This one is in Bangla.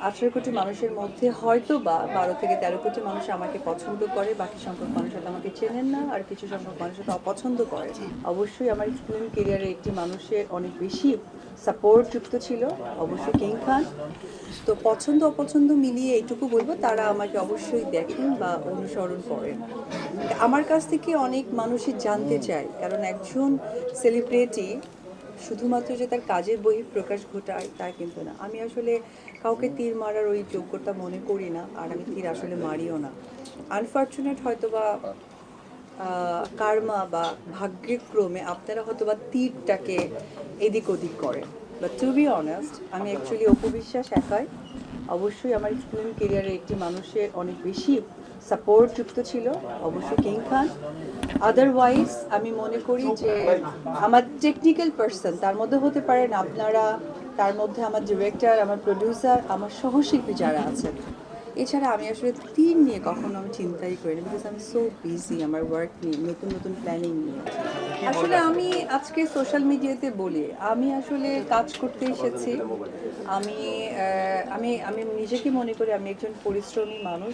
18 কোটি মানুষের মধ্যে হয়তো বা 12 থেকে 13 কোটি মানুষ আমাকে পছন্দ করে, বাকি সংখ্যক মানুষ হয়তো আমাকে চেনেন না, আর কিছু সংখ্যক মানুষ হয়তো অপছন্দ করে। অবশ্যই আমার ফিল্ম কেরিয়ারে একটি মানুষের অনেক বেশি সাপোর্ট যুক্ত ছিল, অবশ্যই কিং খান। তো পছন্দ অপছন্দ মিলিয়ে এইটুকু বলবো, তারা আমাকে অবশ্যই দেখেন বা অনুসরণ করেন। আমার কাছ থেকে অনেক মানুষই জানতে চায়, কারণ একজন সেলিব্রিটি শুধুমাত্র যে তার কাজের বহিঃপ্রকাশ ঘটায় তা কিন্তু না। আমি আসলে কাউকে তীর মারার ওই যোগ্যতা মনে করি না, আর আমি তীর আসলে মারিও না। আনফর্চুনেট হয়তোবা কার্মা বা ভাগ্যক্রমে আপনারা হয়তোবা তীরটাকে এদিক ওদিক করেন। বাট টু বি অনেস্ট, আমি অ্যাকচুয়ালি অপু বিশ্বাস একাই। অবশ্যই আমার ফিল্ম কেরিয়ারে একটি মানুষের অনেক বেশি সাপোর্ট যুক্ত ছিল, অবশ্যই কিং খান। আদারওয়াইজ আমি মনে করি যে আমার টেকনিক্যাল পার্সন তার মধ্যে হতে পারেন আপনারা, তার মধ্যে আমার ডিরেক্টর, আমার প্রডিউসার, আমার সহশিল্পী যারা আছেন। এছাড়া আমি আসলে তীর নিয়ে কখনো আমি চিন্তাই করিনি, বিকজ আমি সো বিজি আমার ওয়ার্ক নিয়ে, নতুন নতুন প্ল্যানিং নিয়ে। আসলে আমি আজকে সোশ্যাল মিডিয়াতে বলি আমি আসলে কাজ করতে এসেছি। আমি আমি আমি নিজেকে মনে করি আমি একজন পরিশ্রমী মানুষ।